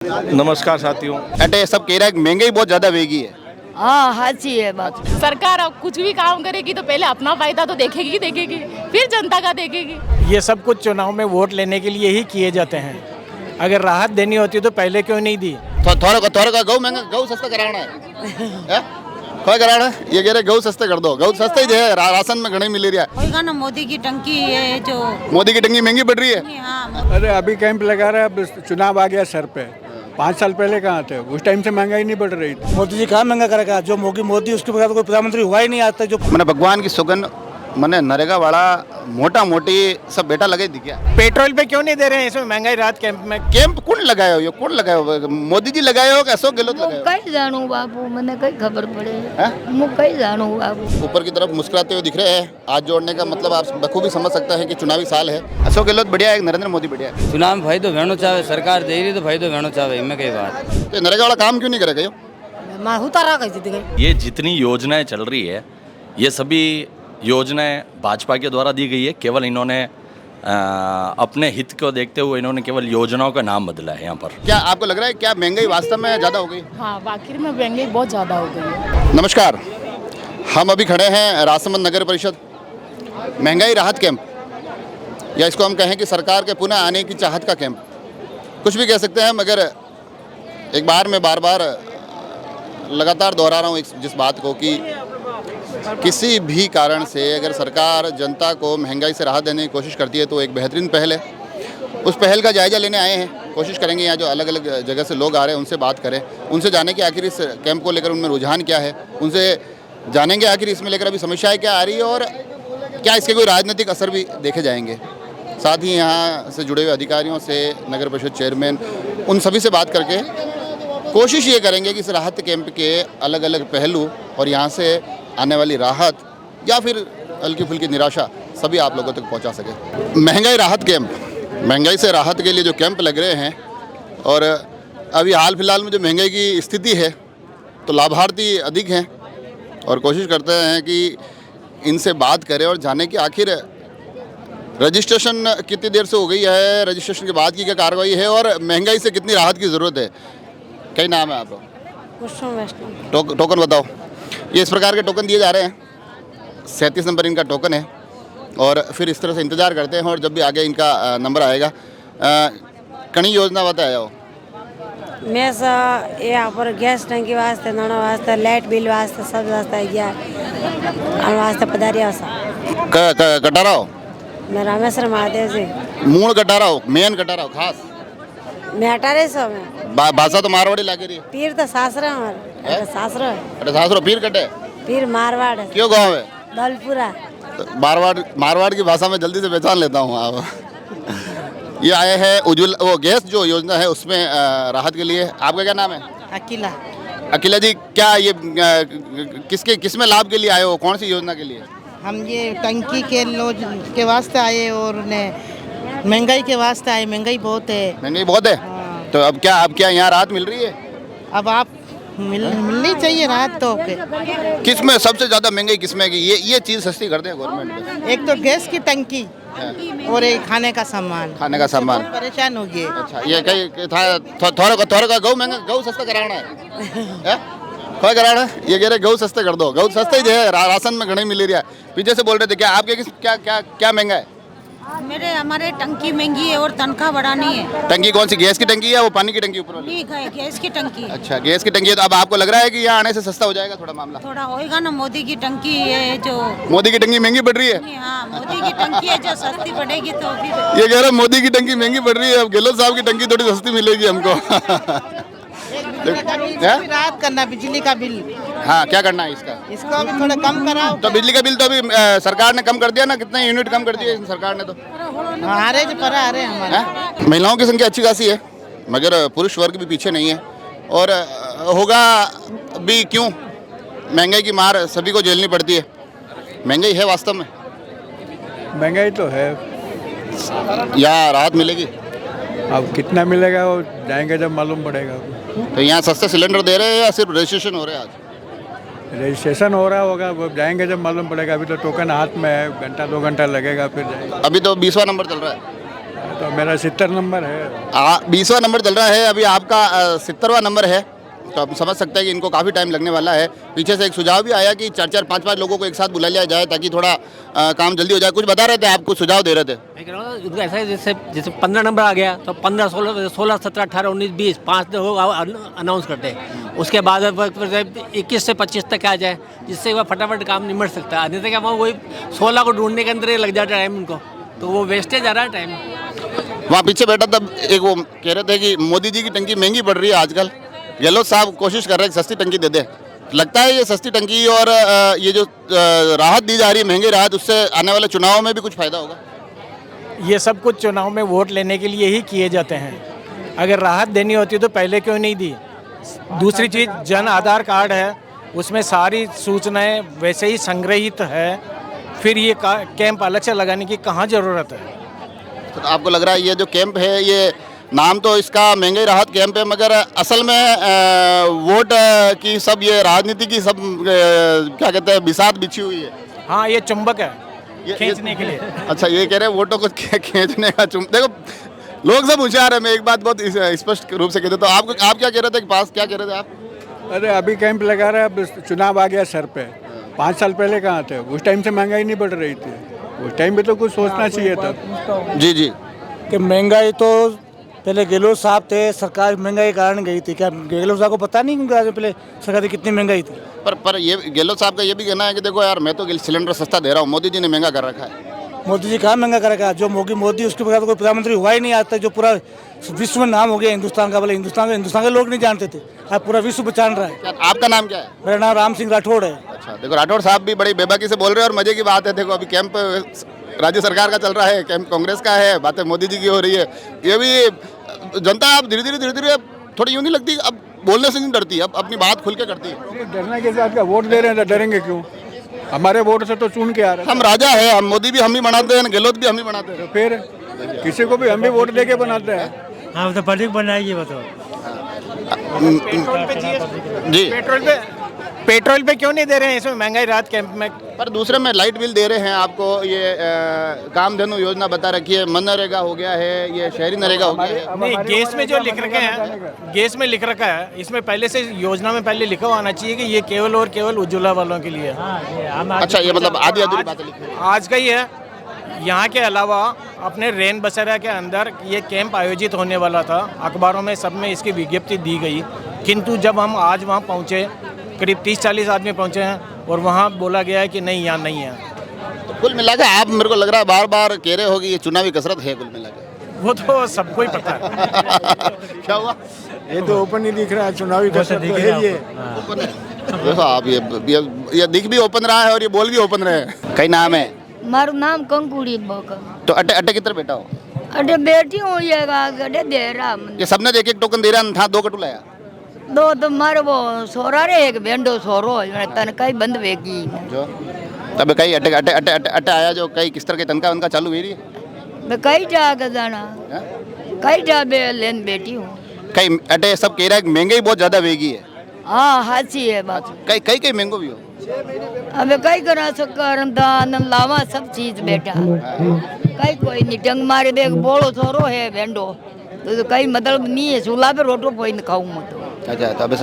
नमस्कार साथियों। अटे सब कह रहा है कि महंगाई बहुत ज्यादा वेगी है। हाँ साची है बात। सरकार अब कुछ भी काम करेगी तो पहले अपना फायदा तो देखेगी ही देखेगी, फिर जनता का देखेगी। ये सब कुछ चुनाव में वोट लेने के लिए ही किए जाते हैं। अगर राहत देनी होती तो पहले क्यों नहीं दी। थोड़ा का गऊ महंगा, गऊ सस्ता कराना है क्या कराना है? ये कह रहे गऊ सस्ते कर दो। गऊ सस्ते ही है, राशन में घने मिल रहा है। होगा ना मोदी की टंकी है जो मोदी की टंकी महंगी पड़ रही है। हाँ अरे अभी कैंप लगा रहा है, अब चुनाव आ गया सर पे। 5 साल पहले कहाँ थे? उस टाइम से महंगाई नहीं बढ़ रही थी। मोदी जी कहाँ महंगा करेगा? जो मोदी उसके बगैर कोई प्रधानमंत्री हुआ ही नहीं आता। जो मैंने भगवान की सुगन मैंने नरेगा वाला मोटा मोटी सब बेटा लगे दिखा। पेट्रोल पे क्यों नहीं दे रहे हैं इसमें महंगाई राहत कैंप में? कैंप कौन लगाया हो? ये कौन लगाया हो? मोदी जी लगाए हो कि अशोक गहलोत लगाए हो? कई जानू बाबू मैंने कई खबर पड़े मु कई जानू बाबू। ऊपर की तरफ मुस्कुराते हुए दिख रहे हैं। हाथ जोड़ने का मतलब आप बखूबी समझ सकता है कि चुनावी साल है। अशोक गहलोत बढ़िया है, नरेंद्र मोदी बढ़िया है। चुनाव में फायदो वेणो चाहे, सरकार दे रही तो फायदो वेणो चाहे, इनमें कई बात। तो नरेगा वाला काम क्यों नहीं करेगा? ये जितनी योजनाएं चल रही है, ये सभी योजनाएं भाजपा के द्वारा दी गई है। केवल इन्होंने अपने हित को देखते हुए इन्होंने केवल योजनाओं का नाम बदला है यहाँ पर। क्या आपको लग रहा है क्या महंगाई वास्तव में ज़्यादा हो गई? हाँ, आखिर में महंगाई बहुत ज़्यादा हो गई है। नमस्कार, हम अभी खड़े हैं राजसमंद नगर परिषद महंगाई राहत कैंप, या इसको हम कहें कि सरकार के पुनः आने की चाहत का कैंप, कुछ भी कह सकते हैं। मगर एक बार मैं बार बार लगातार दोहरा रहा हूँ जिस बात को कि किसी भी कारण से अगर सरकार जनता को महंगाई से राहत देने की कोशिश करती है तो एक बेहतरीन पहल है। उस पहल का जायज़ा लेने आए हैं। कोशिश करेंगे यहाँ जो अलग अलग जगह से लोग आ रहे हैं उनसे बात करें, उनसे जाने कि आखिर इस कैंप को लेकर उनमें रुझान क्या है, उनसे जानेंगे आखिर इसमें लेकर अभी समस्याएं क्या आ रही है और क्या इसके कोई राजनीतिक असर भी देखे जाएंगे। साथ ही यहाँ से जुड़े हुए अधिकारियों से, नगर परिषद चेयरमैन, उन सभी से बात करके कोशिश ये करेंगे कि इस राहत कैंप के अलग अलग पहलू और यहाँ से आने वाली राहत या फिर हल्की फुल्की निराशा सभी आप लोगों तक पहुँचा सके। महंगाई राहत कैंप, महंगाई से राहत के लिए जो कैंप लग रहे हैं और अभी हाल फिलहाल में जो महंगाई की स्थिति है तो लाभार्थी अधिक हैं और कोशिश करते हैं कि इनसे बात करें और जाने कि आखिर रजिस्ट्रेशन कितनी देर से हो गई है, रजिस्ट्रेशन के बाद की क्या कार्रवाई है और महंगाई से कितनी राहत की ज़रूरत है। कई नाम है आपका? टोकन बताओ। ये इस प्रकार के टोकन दिए जा रहे हैं। 37 नंबर इनका टोकन है और फिर इस तरह से इंतज़ार करते हैं और जब भी आगे इनका नंबर आएगा। कणी योजना बताया हो? मैं यहाँ पर गैस टंकी वास्ते, नाना वास्ते, लाइट बिल वास्ते, सब वास्ते गया वास्ते पधारिया कटा रहा हो? मैं रामेश्वर महादेव से मूल कटा रहा हो, मेन कटा रहा हो खास? मैं हटा रहे सब में भाषा तो मारवाड़ी लगे रही है। पीर तो सासरा हमारे सासरा है। अरे सासरो पीर कटे? पीर मारवाड़ है। क्यों गाँव है? दलपुरा। मारवाड़ की भाषा में जल्दी से पहचान लेता हूँ। आप ये आए हैं उज्ज्वल वो गैस जो योजना है उसमें राहत के लिए। आपका क्या नाम है? अकेला। अकेला जी, क्या ये किसमें लाभ के लिए आए हो? कौन सी योजना के लिए? हम ये टंकी के वास्ते आए और महंगाई के वास्ते आए। महंगाई बहुत है। महंगाई बहुत है। हाँ। तो अब क्या यहाँ राहत मिल रही है? अब आप मिलनी चाहिए राहत तो। किस में सबसे ज्यादा महंगाई किसमें की? ये चीज सस्ती करते हैं गवर्नमेंट? एक तो गैस की टंकी और एक खाने का सामान। परेशान हो गए। अच्छा, ये कहीं था थोड़ा का गऊ महंगा, गऊ सस्ता कराना है क्या कराना है? ये कह रहे गऊ सस्ते कर दो। गऊ सस्ते ही है, राशन में घने मिल रहा है। पीछे से बोल रहे थे क्या आपके क्या महंगा है? हमारे टंकी महंगी है और तनख्वाह बढ़ानी है। टंकी कौन सी? गैस की टंकी है वो पानी की टंकी ऊपर वाली? गैस की टंकी है। अच्छा, गैस की टंकी है। तो अब आपको लग रहा है कि यहाँ आने से सस्ता हो जाएगा थोड़ा मामला? थोड़ा होएगा ना। मोदी की टंकी है जो मोदी की टंकी महंगी पड़ रही है। हाँ, मोदी की टंकी है जो सस्ती पड़ेगी तो फिर ये कह रहे मोदी की टंकी महंगी पड़ रही है, अब गहलोत साहब की टंकी थोड़ी सस्ती मिलेगी हमको। राहत करना बिजली का बिल। हाँ, क्या करना है इसको अभी थोड़ा कम कराओ। तो बिजली का बिल तो अभी सरकार ने कम कर दिया ना? कितने यूनिट कम कर दिए सरकार ने? तो आ रहे हमारे। महिलाओं की संख्या अच्छी खासी है मगर पुरुष वर्ग भी पीछे नहीं है और होगा भी क्यों? महंगाई की मार सभी को झेलनी पड़ती है। महंगाई है वास्तव में? महंगाई तो है। या राहत मिलेगी? अब कितना मिलेगा वो जाएंगे जब मालूम पड़ेगा। तो यहाँ सस्ते सिलेंडर दे रहे हैं या सिर्फ रजिस्ट्रेशन हो रहे हैं? आज रजिस्ट्रेशन हो रहा होगा, वो जाएंगे जब मालूम पड़ेगा। अभी तो टोकन हाथ में है, घंटा 2 घंटा लगेगा फिर जाएगा। अभी तो 20वां नंबर चल रहा है। तो मेरा 70 नंबर है। 20वां नंबर चल रहा है, अभी आपका 70वां नंबर है, तो आप समझ सकते हैं कि इनको काफ़ी टाइम लगने वाला है। पीछे से एक सुझाव भी आया कि 4-4, 5-5 लोगों को एक साथ बुला लिया जाए ताकि थोड़ा काम जल्दी हो जाए। कुछ बता रहे थे, आप कुछ सुझाव दे रहे थे। मैं कह रहा हूँ उनको ऐसा है जैसे जैसे 15 नंबर आ गया तो 15, 16, 17, 18, 19, 20 5 होगा अनाउंस करते हैं। उसके बाद 21 से 25 तक आ जाए, जिससे वह फटाफट काम निमट सकता है। नहीं तो क्या वही 16 को ढूंढने के अंदर लग जाता है टाइम उनको, तो वो वेस्टेज आ रहा है टाइम। वहाँ पीछे बैठा तब एक वो कह रहे थे कि मोदी जी की टंकी महंगी पड़ रही है आजकल। गहलोत साहब कोशिश कर रहे हैं कि सस्ती टंकी दे दे। लगता है ये सस्ती टंकी और ये जो राहत दी जा रही है, महंगी राहत, उससे आने वाले चुनाव में भी कुछ फायदा होगा? ये सब कुछ चुनाव में वोट लेने के लिए ही किए जाते हैं। अगर राहत देनी होती तो पहले क्यों नहीं दी? दूसरी चीज़, जन आधार कार्ड है, उसमें सारी सूचनाएं वैसे ही संग्रहित है, फिर ये कैंप अलग से लगाने की कहाँ ज़रूरत है? तो आपको लग रहा है ये जो कैंप है, ये नाम तो इसका महंगाई राहत कैंप है, मगर असल में वोट की सब ये राजनीति की सब क्या कहते हैं बिसात बिछी हुई है। हाँ, ये चुंबक है खींचने के लिए। अच्छा, ये कह रहे हैं वोटों को खींचने का देखो, लोग सब होशियार है। मैं एक बात बहुत स्पष्ट रूप से कहते, तो आप क्या कह रहे थे? पास क्या कह रहे थे आप? अरे अभी कैंप लगा रहा है, अब चुनाव आ गया सर पे। 5 साल पहले कहाँ थे? उस टाइम से महंगाई नहीं बढ़ रही थी, उस टाइम पे तो कुछ सोचना चाहिए था। जी जी, कि महंगाई तो पहले गहलोत साहब थे, सरकार महंगाई के कारण गई थी। क्या गहलोत साहब को पता नहीं क्योंकि पहले सरकार की कितनी महंगाई थी? पर ये गहलोत साहब का ये भी कहना है कि देखो यार, मैं तो सिलेंडर सस्ता दे रहा हूँ, मोदी जी ने महंगा कर रखा है। मोदी जी कहाँ महंगा कर रखा है? जो मोदी उसके बगैर तो कोई प्रधानमंत्री हुआ ही नहीं आज तक। जो पूरा विश्व में नाम हो गया हिंदुस्तान का, बोले हिंदुस्तान के लोग नहीं जानते थे, अब पूरा विश्व पहचान रहा है। आपका नाम क्या है? मेरा नाम राम सिंह राठौड़ है। अच्छा, देखो राठौड़ साहब भी बड़ी बेबाकी से बोल रहे हैं और मजे की बात है। देखो अभी कैंप राज्य सरकार का चल रहा है, कैंप कांग्रेस का है, बातें मोदी जी की हो रही है। ये भी जनता अब धीरे धीरे थोड़ी यूँ नहीं लगती, अब बोलने से नहीं डरती, अब अपनी बात खुल के करती है। डरने के साथ वोट दे रहे हैं तो डरेंगे क्यों? हमारे वोट से तो चुन के आ रहे हैं। हम राजा है, हम मोदी भी हम ही बनाते हैं, गहलोत भी हम ही बनाते हैं। फिर किसी को भी हम भी वोट दे के बनाते हैं। हाँ, तो पब्लिक बनाएगी वो तो। जी, पेट्रोल पे क्यों नहीं दे रहे हैं इसमें महंगाई राहत कैंप में? पर दूसरे में लाइट बिल दे रहे हैं आपको। ये कामधेनु योजना बता रखी है, मनरेगा हो गया है, ये शहरी नरेगा हो गया है। नहीं, गैस में जो लिख रखा है, गैस में लिख रखा है, इसमें पहले से योजना में पहले लिखा आना चाहिए कि ये केवल और केवल उज्ज्वला वालों के लिए। अच्छा, ये मतलब आधी अधूरी बातें लिखी है। आज का ही है। यहाँ के अलावा अपने रेन बसेरा के अंदर ये कैंप आयोजित होने वाला था, अखबारों में सब में इसकी विज्ञप्ति दी गई, किंतु जब हम आज वहाँ पहुँचे, करीब 30-40 आदमी पहुँचे हैं और वहाँ बोला गया है कि नहीं, यहाँ नहीं है। तो कुल मिला के आप, मेरे को लग रहा है बार बार कह रहे हो कि ये चुनावी कसरत है, कुल मिला के। वो तो सबको ही पता है। क्या हुआ? ये तो ओपन नहीं दिख रहा है, चुनावी कसरत तो है ये। ओपन है। देखो आप, ये दिख भी ओपन रहा है और ये बोल भी ओपन रहे हैं। कई नाम है? मारू नाम कंकुड़ी बोका। तो अट्टे किधर बैठा हो? अरे बेटी हो जाएगा, अड्डे दे रहा। ये सबने एक एक टोकन दे रहा था, 2 कटू लाया। 2 तो मारे वो सोरा रे, एक भेंडो सोरो तनका बंद वेगी जो तब कई अट्टे आया, जो कई किस तरह के तनका उनका चालू हुई रही है। मैं कहीं जाकर जाना, कहीं जा लेन बेटी हूँ। कई अट्टे सब कह रहा है महंगाई बहुत ज्यादा वेगी है। हाँ, हाची है बात। कई महंगो भी हो। अबे कई करा सकर दान लावा सब चीज बेटा, कई कोई नहीं टंग मारे बेग बोलो सोरो है भेंडो, तो कई मतलब नहीं है, चूल्हा पे रोटो पोई न खाऊं मैं तो। अच्छा, तो अबे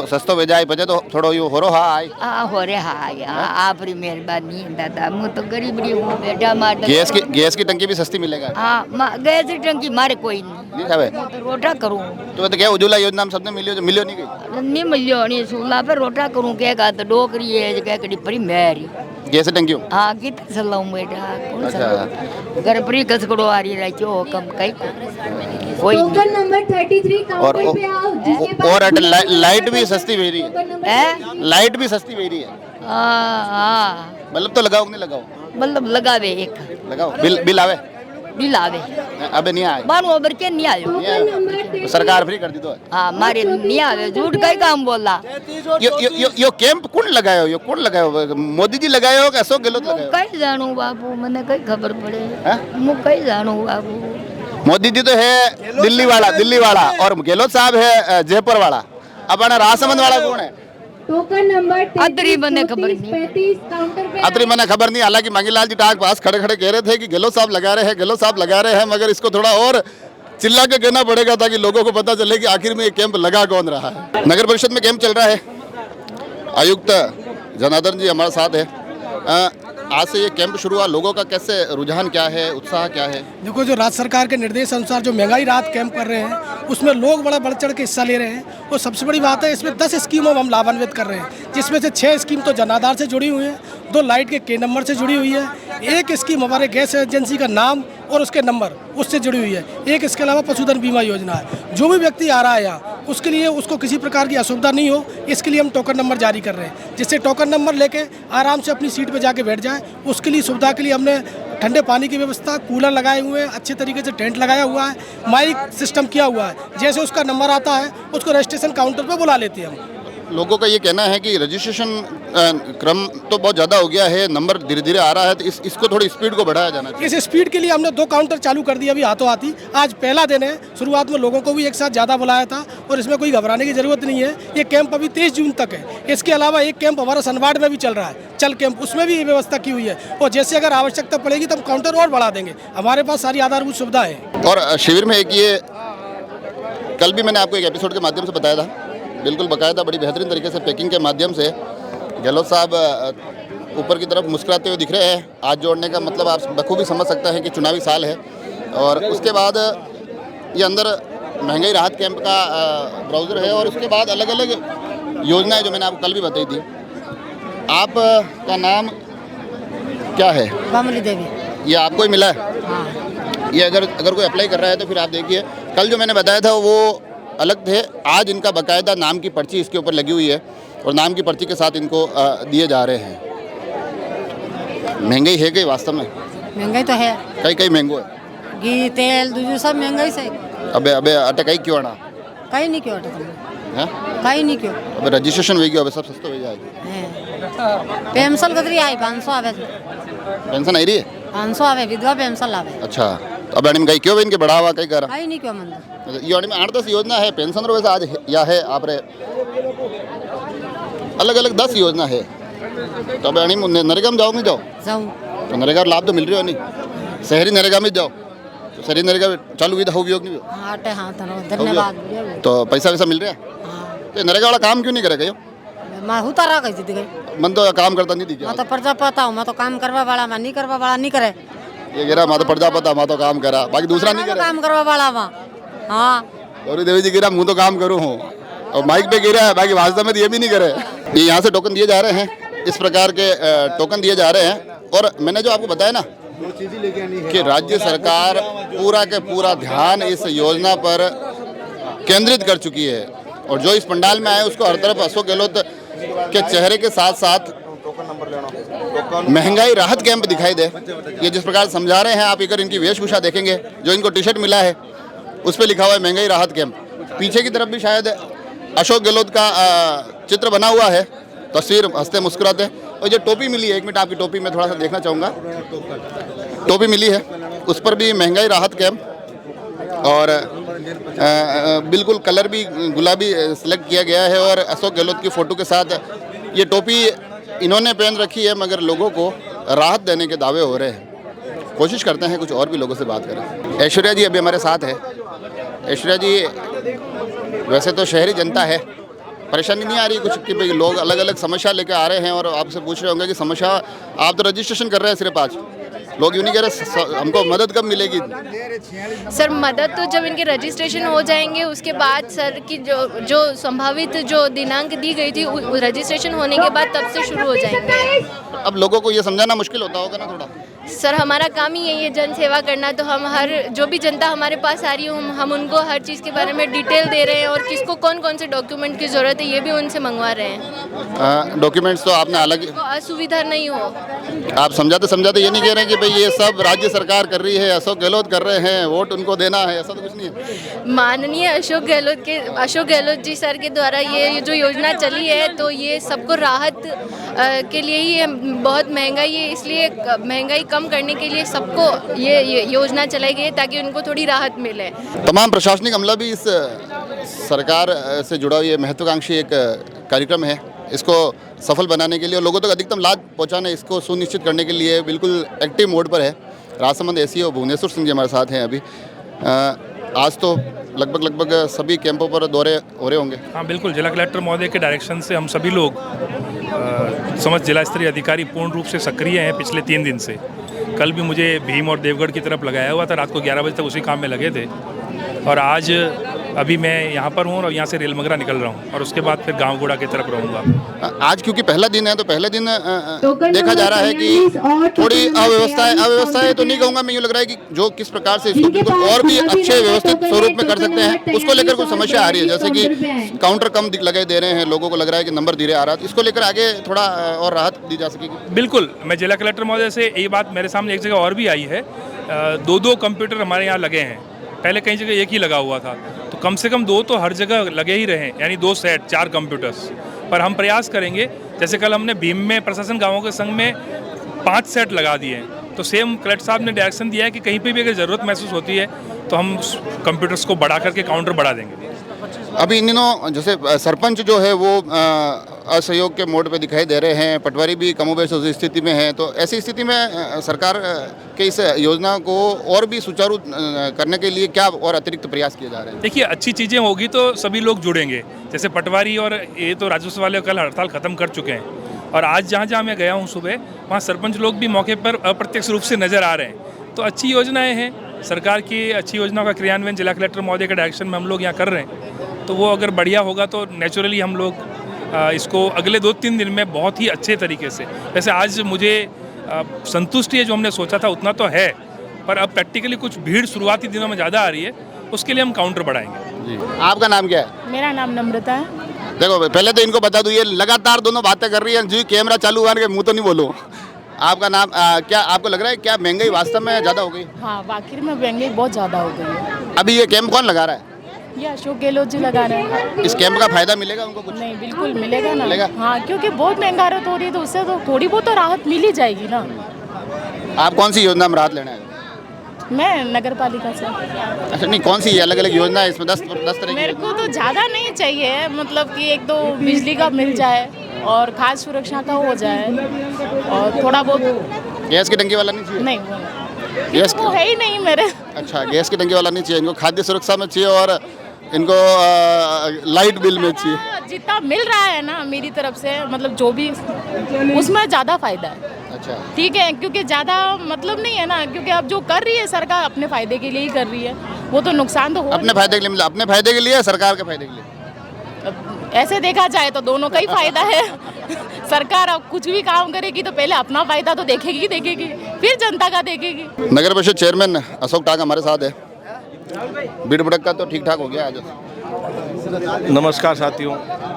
सस्तो वेजाई बजे तो थोड़ो यो हो रहा है। हाँ, हो रे। हाँ, आपरी मेहरबानी है दादा, मैं तो गरीब रही हूँ बेटा। मार गैस की टंकी भी सस्ती मिलेगा? हाँ, गैस की टंकी मारे कोई नहीं खावे, तो रोटा करूँ। तो क्या उज्ज्वला योजना में सबने मिलियो नहीं गई? नहीं मिलियो नहीं, चूल्हा पे रोटा करूँ क्या तो डोकरी है क्या कड़ी परी मेरी गैस टंकी। हाँ, कितना चलाऊँ बेटा, कौन सा घर पर ही कसकड़ो आ रही रही हो कम कई कोई नंबर 33 काउंटर पे आओ। और लाइट भी सस्ती भेज रही है। लाइट भी सस्ती भेज रही है। हाँ, मतलब तो लगाओ नहीं लगाओ? मतलब लगावे एक लगाओ, बिल आवे? बिल आवे, अबे नहीं आए। बानू ओबर के नहीं आयो, तो सरकार फ्री कर दी तो। हाँ, मारे नहीं आवे, झूठ कई काम बोला। यो कैंप कौन लगायो? यो कौन लगायो? मोदी जी लगायो कि अशोक गहलोत लगायो? कई जानू बाबू, मैंने कई खबर पड़े, मु कई जानू बाबू। मोदी जी तो है दिल्ली वाला, और गहलोत साहब है जयपुर वाला। अब राजसमंद वाला कौन है? टोकन नंबर अदरी बने खबर नहीं। 35 काउंटर पे अतरी मैंने खबर नहीं। हालांकि मंगीलाल जी टाक पास खड़े खड़े कह रहे थे कि गहलोत साहब लगा रहे हैं, गहलोत साहब लगा रहे हैं, मगर इसको थोड़ा और चिल्ला के कहना पड़ेगा ताकि लोगों को पता चले कि आखिर में ये कैंप लगा कौन रहा है। नगर परिषद में कैंप चल रहा है, आयुक्त जनार्दन जी हमारे साथ है। आज से ये कैंप शुरू हुआ, लोगों का कैसे रुझान क्या है, उत्साह क्या है? देखो, जो राज्य सरकार के निर्देश अनुसार जो महंगाई राहत कैंप कर रहे हैं उसमें लोग बड़ा बढ़ चढ़ के हिस्सा ले रहे हैं। और सबसे बड़ी बात है, इसमें 10 स्कीमों में हम लाभान्वित कर रहे हैं, जिसमें से 6 स्कीम तो जन आधार से जुड़ी हुई है, 2 लाइट के K नंबर से जुड़ी हुई है, 1 स्कीम हमारे गैस एजेंसी का नाम और उसके नंबर उससे जुड़ी हुई है, 1 इसके अलावा पशुधन बीमा योजना है। जो भी व्यक्ति आ रहा है यहाँ उसके लिए उसको किसी प्रकार की असुविधा नहीं हो, इसके लिए हम टोकन नंबर जारी कर रहे हैं, जिससे टोकन नंबर लेके आराम से अपनी सीट पे जाके बैठ जाए। उसके लिए सुविधा के लिए हमने ठंडे पानी की व्यवस्था, कूलर लगाए हुए हैं, अच्छे तरीके से टेंट लगाया हुआ है, माइक सिस्टम किया हुआ है। जैसे उसका नंबर आता है उसको रजिस्ट्रेशन काउंटर पे बुला लेते हैं हम। लोगों का ये कहना है कि रजिस्ट्रेशन क्रम तो बहुत ज़्यादा हो गया है, नंबर धीरे धीरे आ रहा है, तो इसको थोड़ी स्पीड को बढ़ाया जाना चाहिए। इस स्पीड के लिए हमने 2 काउंटर चालू कर दिया अभी हाथों हाथ ही। आज पहला दिन है, शुरुआत में लोगों को भी एक साथ ज़्यादा बुलाया था और इसमें कोई घबराने की ज़रूरत नहीं है। ये कैंप अभी 23 जून तक है। इसके अलावा एक कैंप हमारा सनवाड़ में भी चल रहा है, चल कैंप, उसमें भी ये व्यवस्था की हुई है। और जैसे अगर आवश्यकता पड़ेगी तो हम काउंटर और बढ़ा देंगे। हमारे पास सारी आधारभूत सुविधा है। और शिविर में एक ये कल भी मैंने आपको एक एपिसोड के माध्यम से बताया था, बिल्कुल बकायदा बड़ी बेहतरीन तरीके से पैकिंग के माध्यम से गहलोत साहब ऊपर की तरफ मुस्कुराते हुए दिख रहे हैं। हाथ जोड़ने का मतलब आप बखूबी समझ सकते हैं कि चुनावी साल है। और उसके बाद ये अंदर महंगाई राहत कैंप का ब्राउज़र है और उसके बाद अलग अलग योजनाएं जो मैंने आपको कल भी बताई थी। आप का नाम क्या है? कमली देवी। ये आपको ही मिला है? हाँ। ये अगर कोई अप्लाई कर रहा है तो फिर आप देखिए, कल जो मैंने बताया था वो अलग थे, आज इनका बाकायदा नाम की पर्ची इसके ऊपर लगी हुई है और नाम की पर्ची के साथ इनको दिए जा रहे हैं। महंगाई है कहीं वास्तव में? महंगाई तो है, कई महंगो है, घी तेल दूध सब महंगाई से। अबे अटे कहीं क्यों आना? कहीं नहीं क्यों हैं? कहीं नहीं क्यों। अबे रजिस्ट्रेशन हो गया, अबे सब सस्ता हो जाएगा। पेंशन कतरी आई 500 आवे, पेंशन आई रही है? 500 आवे, विधवा पेंशन आवे। अच्छा, तो अब कहीं क्यों इनके बढ़ावा कहीं कर कहीं नहीं क्यों मंदिर ये 8-10 योजना है पेंशन वैसे आज या है आप रे अलग अलग 10 योजना है। तो अब नरेगा में जाओ नहीं जाओ तो नरेगा लाभ तो मिल रही हो नहीं। शहरी नरेगा में जाओ तो शहरी नरेगा चालू विधा उपयोग नहीं हो, धन्यवाद। तो पैसा वैसा मिल रहा है। तो नरेगा वाला काम क्यों नहीं करेगा? मैं उतारा गई मन तो काम करता नहीं दिखा। मैं तो पर्चा पाता हूँ, मैं तो काम करवा वाला, मैं नहीं करवा वाला नहीं करे। ये कह रहा मैं तो पर्चा पाता, मैं तो काम करा, बाकी दूसरा नहीं करे। काम करवा वाला वहाँ। हाँ, गौरी देवी जी कह रहा मुँह तो काम करूँ हूँ और माइक पे कह रहा है, बाकी वास्तव में तो ये भी नहीं करे। ये यहाँ से टोकन दिए जा रहे हैं, इस प्रकार के टोकन दिए जा रहे हैं। और मैंने जो आपको बताया ना कि राज्य सरकार पूरा के पूरा ध्यान इस योजना पर केंद्रित कर चुकी है और जो इस पंडाल में आए उसको हर तरफ अशोक गहलोत के चेहरे के साथ साथ महंगाई राहत कैंप दिखाई दे। ये जिस प्रकार समझा रहे हैं आप, अगर इनकी वेशभूषा देखेंगे, जो इनको टी शर्ट मिला है उस पर लिखा हुआ है महंगाई राहत कैंप। पीछे की तरफ भी शायद अशोक गहलोत का चित्र बना हुआ है, तस्वीर हंसते मुस्कुराते। और जो टोपी मिली है, 1 मिनट आपकी टोपी में थोड़ा सा देखना चाहूँगा। टोपी मिली है, उस पर भी महंगाई राहत कैंप और बिल्कुल कलर भी गुलाबी सिलेक्ट किया गया है और अशोक गहलोत की फ़ोटो के साथ ये टोपी इन्होंने पहन रखी है, मगर लोगों को राहत देने के दावे हो रहे हैं। कोशिश करते हैं कुछ और भी लोगों से बात करें। ऐश्वर्या जी अभी हमारे साथ है। ऐश्वर्या जी, वैसे तो शहरी जनता है, परेशानी नहीं आ रही कुछ कि भाई लोग अलग अलग समस्या लेकर आ रहे हैं और आपसे पूछ रहे होंगे कि समस्या, आप तो रजिस्ट्रेशन कर रहे हैं सिर्फ आज, लोग यूँ नहीं कह रहे हमको मदद कब मिलेगी? सर मदद तो जब इनके रजिस्ट्रेशन हो जाएंगे उसके बाद सर की जो संभावित जो दिनांक दी गई थी रजिस्ट्रेशन होने के बाद तब से शुरू हो जाएंगे। अब लोगों को ये समझाना मुश्किल होता होगा ना थोड़ा? सर हमारा काम ही यही है जन सेवा करना, तो हम हर जो भी जनता हमारे पास आ रही है हम उनको हर चीज़ के बारे में डिटेल दे रहे हैं और किसको कौन कौन से डॉक्यूमेंट की ज़रूरत है ये भी उनसे मंगवा रहे हैं। डॉक्यूमेंट्स तो आपने अलग, असुविधा नहीं हो। आप समझाते ये नहीं कह रहे हैं कि भाई ये सब राज्य सरकार कर रही है, अशोक गहलोत कर रहे हैं, वोट उनको देना है, ऐसा तो कुछ नहीं है? माननीय अशोक गहलोत जी सर के द्वारा ये जो योजना चली है तो ये सबको राहत के लिए ही बहुत महंगाई है, इसलिए महंगाई कम करने के लिए सबको ये योजना चलाई गई है ताकि उनको थोड़ी राहत मिले। तमाम प्रशासनिक अमला भी इस सरकार से जुड़ा हुआ ये महत्वाकांक्षी एक कार्यक्रम है, इसको सफल बनाने के लिए और लोगों तक अधिकतम लाभ पहुंचाने, इसको सुनिश्चित करने के लिए बिल्कुल एक्टिव मोड पर है राजसमंद एसीओ भुवनेश्वर सिंह जी हमारे साथ हैं अभी। आज तो लगभग सभी कैंपों पर दौरे हो रहे होंगे। हाँ बिल्कुल, जिला कलेक्टर महोदय के डायरेक्शन से हम सभी लोग समस्त जिला स्तरीय अधिकारी पूर्ण रूप से सक्रिय हैं पिछले 3 दिन से। कल भी मुझे भीम और देवगढ़ की तरफ लगाया हुआ था, रात को 11 बजे तक उसी काम में लगे थे और आज अभी मैं यहाँ पर हूँ और यहाँ से रेलमगरा निकल रहा हूँ और उसके बाद फिर गाँव गोड़ा की तरफ रहूँगा। आज क्योंकि पहला दिन है तो पहले दिन देखा जा रहा है कि थोड़ी अव्यवस्थाएं तो नहीं कहूँगा मैं, यूँ लग रहा है कि जो किस प्रकार से इसको बिल्कुल और भी अच्छे व्यवस्थित स्वरूप में कर सकते हैं उसको लेकर कुछ समस्या आ रही है। जैसे कि काउंटर कम लगे दे रहे हैं, लोगों को लग रहा है कि नंबर धीरे आ रहा है, तो इसको लेकर आगे थोड़ा और राहत दी जा सकेगी। बिल्कुल, मैं जिला कलेक्टर महोदय से ये बात मेरे सामने एक जगह और भी आई है, 2-2 कंप्यूटर हमारे यहाँ लगे हैं, पहले कई जगह एक ही लगा हुआ था, तो कम से कम 2 तो हर जगह लगे ही रहे, यानी 2 सेट 4 कंप्यूटर्स पर हम प्रयास करेंगे। जैसे कल हमने भीम में प्रशासन गाँवों के संघ में 5 सेट लगा दिए हैं, तो सेम कलेक्टर साहब ने डायरेक्शन दिया है कि कहीं पे भी अगर ज़रूरत महसूस होती है तो हम कंप्यूटर्स को बढ़ा करके काउंटर बढ़ा देंगे। अभी इन दिनों जैसे सरपंच जो है वो असहयोग के मोड पे दिखाई दे रहे हैं, पटवारी भी कमोबेश उस स्थिति में है, तो ऐसी स्थिति में सरकार के इस योजना को और भी सुचारू करने के लिए क्या और अतिरिक्त प्रयास किए जा रहे हैं? देखिए, अच्छी चीज़ें होगी तो सभी लोग जुड़ेंगे। जैसे पटवारी और ये तो राजस्व वाले कल हड़ताल ख़त्म कर चुके हैं और आज जहाँ जहाँ मैं गया हूँ सुबह, वहाँ सरपंच लोग भी मौके पर अप्रत्यक्ष रूप से नज़र आ रहे हैं। तो अच्छी योजनाएँ हैं, सरकार की अच्छी योजनाओं का क्रियान्वयन जिला कलेक्टर महोदय के डायरेक्शन में हम लोग यहाँ कर रहे हैं, तो वो अगर बढ़िया होगा तो नेचुरली हम लोग इसको अगले 2-3 दिन में बहुत ही अच्छे तरीके से, वैसे आज मुझे संतुष्टि है, जो हमने सोचा था उतना तो है, पर अब प्रैक्टिकली कुछ भीड़ शुरुआती दिनों में ज़्यादा आ रही है, उसके लिए हम काउंटर बढ़ाएंगे। जी, आपका नाम क्या है? मेरा नाम नम्रता है। देखो पहले तो इनको बता दूँ, ये लगातार दोनों बातें कर रही है जी, कैमरा चालू हुआ के मुँह तो नहीं बोलो। आपका नाम क्या आपको लग रहा है क्या महंगाई वास्तव में ज़्यादा हो गई? हाँ, वाकई में महंगाई बहुत ज़्यादा हो गई है। अभी ये कैंप कौन लगा रहा है? ये अशोक गहलोत जी लगा रहे हैं। इस कैंप का फायदा मिलेगा उनको कुछ? नहीं, बिल्कुल मिलेगा ना। मिलेगा? हाँ, क्योंकि बहुत महंगाई हो रही है तो उससे तो थोड़ी बहुत तो राहत मिल ही जाएगी ना। आप कौन सी योजना में राहत लेना है? मैं नगर पालिका से। अच्छा, नहीं, कौन सी अलग अलग योजना है इसमें? 10 तरह की। मेरे को तो ज़्यादा नहीं चाहिए, मतलब कि 1-2 बिजली का मिल जाए और खाद्य सुरक्षा का हो जाए और थोड़ा बहुत। गैस की टंकी वाला नहीं चाहिए? नहीं, गैस वो है ही नहीं मेरे। अच्छा, गैस की टंकी वाला नहीं चाहिए, इनको खाद्य सुरक्षा में चाहिए और इनको लाइट बिल में चाहिए। जितना मिल रहा है ना मेरी तरफ से, मतलब जो भी उसमें ज़्यादा फायदा है। अच्छा, ठीक है, क्योंकि ज़्यादा मतलब नहीं है ना, क्योंकि अब जो कर रही है सरकार अपने फायदे के लिए ही कर रही है, वो तो नुकसान तो हो अपने फायदे के लिए, अपने फायदे के लिए, सरकार के फायदे के लिए? ऐसे देखा जाए तो दोनों का ही फायदा है। सरकार अब कुछ भी काम करेगी तो पहले अपना फायदा तो देखेगी, फिर जनता का देखेगी। नगर परिषद चेयरमैन अशोक टाक हमारे साथ है। भीड़ भड़क का तो ठीक ठाक हो गया आज? नमस्कार साथियों,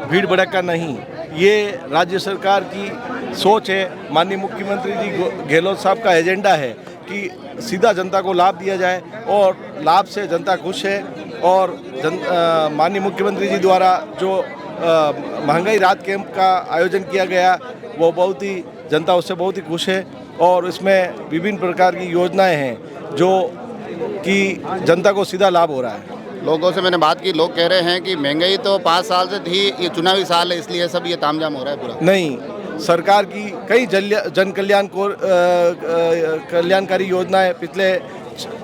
भीड़ भड़का नहीं, ये राज्य सरकार की सोच है। माननीय मुख्यमंत्री जी गहलोत साहब का एजेंडा है कि सीधा जनता को लाभ दिया जाए और लाभ से जनता खुश है। और माननीय मुख्यमंत्री जी द्वारा जो महंगाई राहत कैंप का आयोजन किया गया वो बहुत ही जनता उससे बहुत ही खुश है और इसमें विभिन्न प्रकार की योजनाएं हैं जो कि जनता को सीधा लाभ हो रहा है। लोगों से मैंने बात की, लोग कह रहे हैं कि महंगाई तो 5 साल से थी, ये चुनावी साल है इसलिए सब ये तामझाम हो रहा है पूरा। नहीं, सरकार की कई जन कल्याणकारी योजनाएं पिछले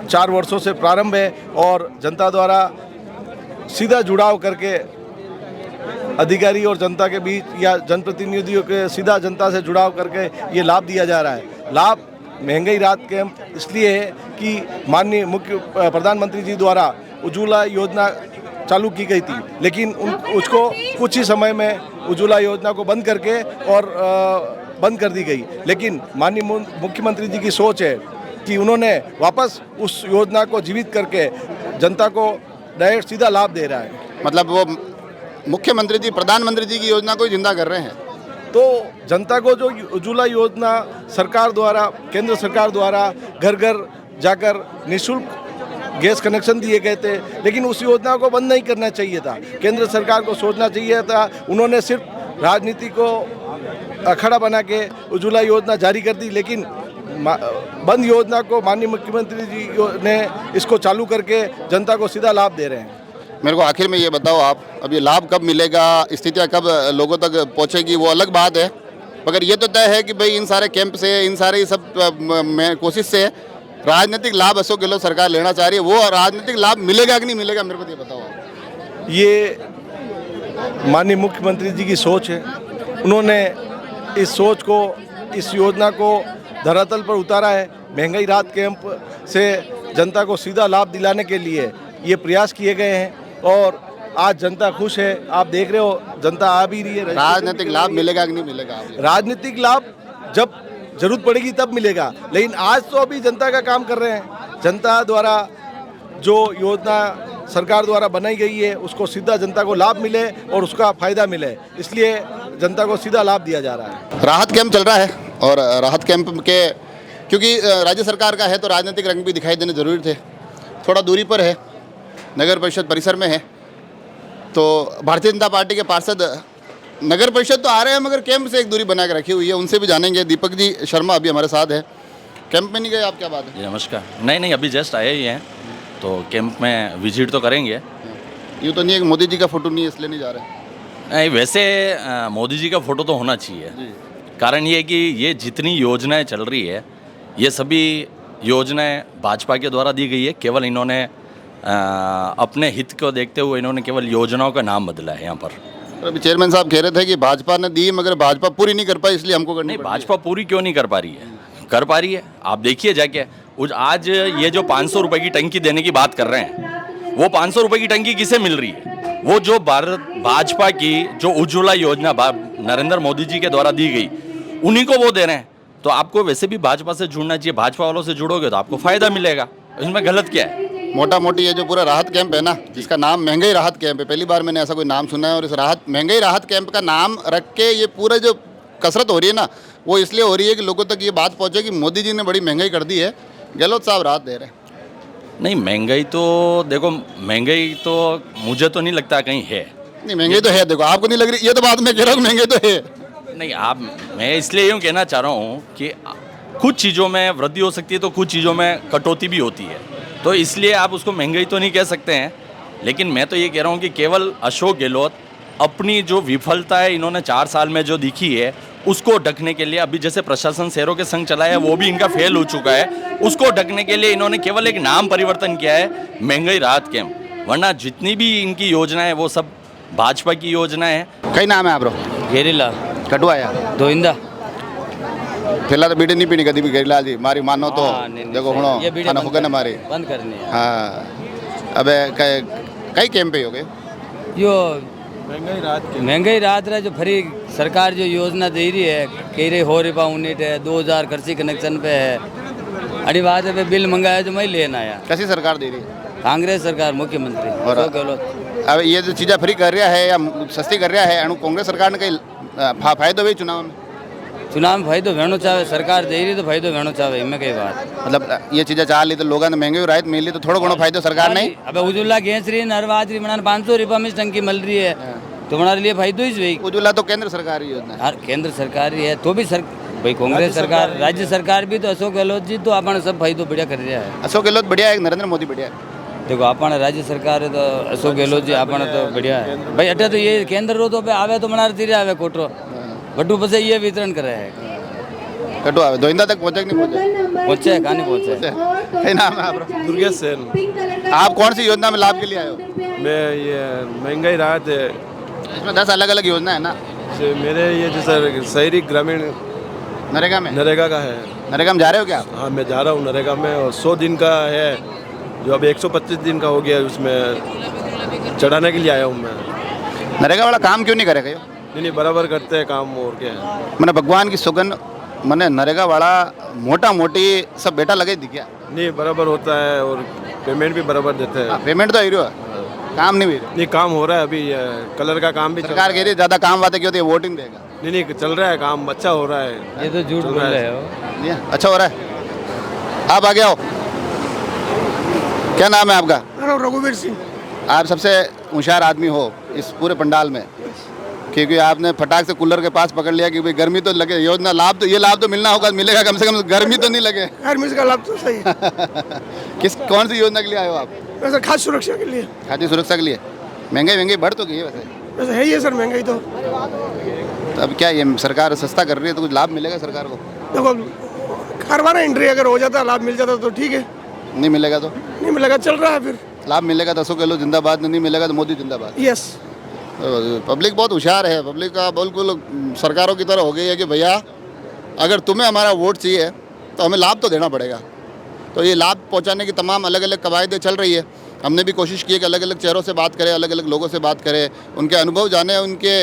4 वर्षों से प्रारंभ है और जनता द्वारा सीधा जुड़ाव करके अधिकारी और जनता के बीच या जनप्रतिनिधियों के सीधा जनता से जुड़ाव करके ये लाभ दिया जा रहा है। लाभ महंगाई राहत कैंप इसलिए है कि माननीय प्रधानमंत्री जी द्वारा उज्ज्वला योजना चालू की गई थी, लेकिन उसको कुछ ही समय में उज्ज्वला योजना को बंद करके और बंद कर दी गई। लेकिन माननीय मुख्यमंत्री जी की सोच है कि उन्होंने वापस उस योजना को जीवित करके जनता को डायरेक्ट सीधा लाभ दे रहा है। मतलब वो मुख्यमंत्री जी प्रधानमंत्री जी की योजना को जिंदा कर रहे हैं। तो जनता को जो उज्ज्वला योजना सरकार द्वारा, केंद्र सरकार द्वारा घर घर जाकर निःशुल्क गैस कनेक्शन दिए गए थे, लेकिन उस योजना को बंद नहीं करना चाहिए था। केंद्र सरकार को सोचना चाहिए था, उन्होंने सिर्फ राजनीति को अखाड़ा बना के उज्ज्वला योजना जारी कर दी, लेकिन बंद योजना को माननीय मुख्यमंत्री जी ने इसको चालू करके जनता को सीधा लाभ दे रहे हैं। मेरे को आखिर में ये बताओ आप, अब ये लाभ कब मिलेगा, स्थितियाँ कब लोगों तक पहुँचेगी, वो अलग बात है। मगर ये तो तय है कि भाई इन सारे कैंप से, इन सारे सब कोशिश से राजनीतिक लाभ अशोक गहलोत सरकार लेना चाह रही है। वो राजनीतिक लाभ मिलेगा कि नहीं मिलेगा, मेरे को ये बताओ आप। ये माननीय मुख्यमंत्री जी की सोच है। उन्होंने इस सोच को, इस योजना को धरातल पर उतारा है। महंगाई राहत कैंप से जनता को सीधा लाभ दिलाने के लिए ये प्रयास किए गए हैं और आज जनता खुश है। आप देख रहे हो, जनता आ भी रही है। राजनीतिक लाभ मिलेगा कि नहीं मिलेगा? राजनीतिक लाभ जब जरूरत पड़ेगी तब मिलेगा, लेकिन आज तो अभी जनता का काम कर रहे हैं। जनता द्वारा जो योजना सरकार द्वारा बनाई गई है उसको सीधा जनता को लाभ मिले और उसका फायदा मिले, इसलिए जनता को सीधा लाभ दिया जा रहा है। राहत कैंप चल रहा है और राहत कैंप के क्योंकि राज्य सरकार का है तो राजनीतिक रंग भी दिखाई देने जरूरी थे। थोड़ा दूरी पर है, नगर परिषद परिसर में है, तो भारतीय जनता पार्टी के पार्षद नगर परिषद तो आ रहे हैं मगर कैंप से एक दूरी बना के रखी हुई है। उनसे भी जानेंगे। दीपक जी शर्मा अभी हमारे साथ है। कैंप में नहीं गए आप, क्या बात है? जी नमस्कार। नहीं अभी जस्ट आए ही हैं, तो कैंप में विजिट तो करेंगे। यूँ तो नहीं है कि मोदी जी का फोटो नहीं है इसलिए नहीं जा रहे? नहीं, वैसे मोदी जी का फोटो तो होना चाहिए। कारण ये कि ये जितनी योजनाएं चल रही है ये सभी योजनाएं भाजपा के द्वारा दी गई है। केवल इन्होंने अपने हित को देखते हुए इन्होंने केवल योजनाओं का नाम बदला है यहाँ पर। अभी चेयरमैन साहब कह रहे थे कि भाजपा ने दी मगर भाजपा पूरी नहीं कर पाई, इसलिए हमको करनी पड़ी। भाजपा पूरी क्यों नहीं कर पा रही है? कर पा रही है। आप देखिए जाके, आज ये जो 500 रुपए की टंकी देने की बात कर रहे हैं, वो 500 रुपए की टंकी किसे मिल रही है? वो जो भारत भाजपा की जो उज्ज्वला योजना नरेंद्र मोदी जी के द्वारा दी गई, उन्हीं को वो दे रहे हैं। तो आपको वैसे भी भाजपा से जुड़ना चाहिए। भाजपा वालों से जुड़ोगे तो आपको फायदा मिलेगा, इसमें गलत क्या है? मोटा मोटी ये जो पूरा राहत कैंप है ना, जिसका नाम महंगाई राहत कैंप है, पहली बार मैंने ऐसा कोई नाम सुना है। और इस महंगाई राहत कैंप का नाम रख के ये पूरा जो कसरत हो रही है ना, वो इसलिए हो रही है कि लोगों तक ये बात पहुंचे कि मोदी जी ने बड़ी महंगाई कर दी है, गहलोत साहब राहत दे रहे हैं। नहीं, महंगाई तो देखो, महंगाई तो मुझे तो नहीं लगता कहीं है। नहीं, महंगाई तो है। देखो, आपको नहीं लग रही? ये तो बात मैं कह रहा हूँ, महंगाई तो है। नहीं, मैं इसलिए यूँ कहना चाह रहा हूँ कि कुछ चीज़ों में वृद्धि हो सकती है तो कुछ चीज़ों में कटौती भी होती है, तो इसलिए आप उसको महंगाई तो नहीं कह सकते हैं। लेकिन मैं तो ये कह रहा हूँ कि केवल अशोक गहलोत अपनी जो विफलता है इन्होंने 4 साल में जो दिखी है उसको ढकने के लिए, अभी जैसे प्रशासन शहरों के संग चलाया है वो भी इनका फेल हो चुका है, उसको ढकने के लिए इन्होंने केवल एक नाम परिवर्तन किया है, महंगाई राहत कैंप। वरना जितनी भी इनकी योजना है वो सब भाजपा की योजना है। कई नाम है आप? घेरीला कटवा आया धोइंदा फिलहाल तो बीड़ी नहीं पीनी कभी भी गरीलाल जी मारी मानो तो देखो हुणो खाना होगा ना मारी बंद करनी है। हाँ, अब कई कैंप हो गए यो महंगाई राहत रहा जो फ्री सरकार जो योजना दे रही है, कह रही हो रिपा यूनिट है, 2000 कृषि कनेक्शन पे है। अड़ी बात है, बिल मंगाया जो मैं लेना आया। कैसी सरकार दे रही है? कांग्रेस सरकार, मुख्यमंत्री अशोक गहलोत। अब ये जो चीज़ें फ्री कर रहा है या सस्ती कर रहा है, कांग्रेस सरकार ने कहीं फायदो भी चुनाव में फायदो वेणो चाहे, सरकार दे रही तो फायदो वेणो चाहे, इनमें कई बात। मतलब ये चीज़ें चाह ली तो लोगों ने महंगी राहत मिल ली तो थोड़ा घणो फायदो सरकार नहीं। अब उज्ज्वला गैस रही नरवाज रही बनाने 500 रुपये में टंकी मिल रही है, तो हमारे लिए फायदो ही हुई। उज्ज्वला तो केंद्र सरकार ही योजना है। केंद्र सरकार ही है तो भी भाई कांग्रेस सरकार, राज्य सरकार भी तो अशोक गहलोत जी तो अपन सब फायदो बढ़िया कर रहा है। अशोक गहलोत बढ़िया है, नरेंद्र मोदी बढ़िया है? देखो अपन राज्य सरकार है तो अशोक गहलोत जी अपन तो बढ़िया है भाई। अटे तो ये केंद्र रो तो आवे तो मनार तीरे आवे कोटरो बटू पसे ये वितरण कर रहे हैं। कटो आवे दोइंदा तक पहुंचे कि नहीं पहुंचे? कहाँ नहीं पहुंचे? क्या नाम है आप? दुर्गेश सेन। आप कौन सी योजना में लाभ के लिए आए हो? मैं ये महंगाई राहत है, इसमें 10 अलग अलग योजना है ना। मेरे ये जैसे शहरी ग्रामीण नरेगा में, नरेगा का है। नरेगा में जा रहे हो क्या आप? हाँ, मैं जा रहा हूँ नरेगा में, और 100 दिन का है जो अब 125 दिन का हो गया, उसमें चढ़ाने के लिए आया हूँ मैं। नरेगा वाला काम क्यों नहीं करेगा? नहीं बराबर करते हैं काम, और क्या है। मैंने भगवान की सुगन मैंने नरेगा वाला मोटा मोटी सब बेटा लगे दिखा नहीं, बराबर होता है और पेमेंट भी बराबर देते हैं। पेमेंट तो हीरो है, काम नहीं भी नहीं, काम हो रहा है अभी। कलर का काम भी सरकार कह रही है ज़्यादा काम वाते क्यों होती है, वोटिंग देगा। नहीं चल रहा है काम, अच्छा हो रहा है। ये तो झूठ बोल रहे हो। अच्छा हो रहा है। आप आगे आओ, क्या नाम है आपका? रघुवीर सिंह। आप सबसे होशियार आदमी हो इस पूरे पंडाल में, क्योंकि आपने फटाक से कूलर के पास पकड़ लिया कि भाई गर्मी तो लगे, योजना लाभ तो ये लाभ तो मिलना होगा, मिलेगा कम से कम, गर्मी तो नहीं लगे। गर्मी का लाभ तो सही। कौन सी योजना के लिए आए हो आप? वैसे खाद्य सुरक्षा के लिए। खाद्य सुरक्षा के लिए महंगाई बढ़ तो गई है वैसे। वैसे है ही है सर महंगाई तो। अब क्या ये सरकार सस्ता कर रही है तो कुछ लाभ मिलेगा सरकार को? देखो करवाना एंट्री अगर हो जाता लाभ मिल जाता तो ठीक है, नहीं मिलेगा तो नहीं मिलेगा चल रहा है फिर। लाभ मिलेगा तो अशोक गहलोत जिंदाबाद, नहीं मिलेगा तो मोदी जिंदाबाद। यस। पब्लिक बहुत होशियार है, पब्लिक का बिल्कुल सरकारों की तरह हो गई है कि भैया अगर तुम्हें हमारा वोट चाहिए तो हमें लाभ तो देना पड़ेगा। तो ये लाभ पहुंचाने की तमाम अलग अलग कवायदें चल रही है। हमने भी कोशिश की है कि अलग अलग चेहरों से बात करें, अलग अलग लोगों से बात करें, उनके अनुभव जाने, उनके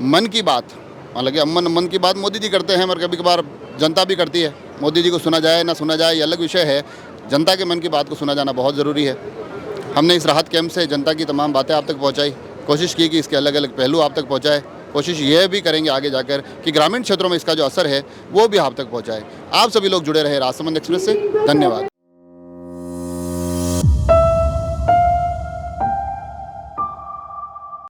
मन की बात। हालांकि मन की बात मोदी जी करते हैं, मगर कभी कभार जनता भी करती है। मोदी जी को सुना जाए ना सुना जाए ये अलग विषय है, जनता के मन की बात को सुना जाना बहुत ज़रूरी है। हमने इस राहत कैंप से जनता की तमाम बातें आप तक पहुँचाई, कोशिश की कि इसके अलग अलग पहलू आप तक पहुँचाए। कोशिश ये भी करेंगे आगे जाकर कि ग्रामीण क्षेत्रों में इसका जो असर है वो भी आप तक पहुँचाए। आप सभी लोग जुड़े रहे राजसमंद एक्सप्रेस से। धन्यवाद।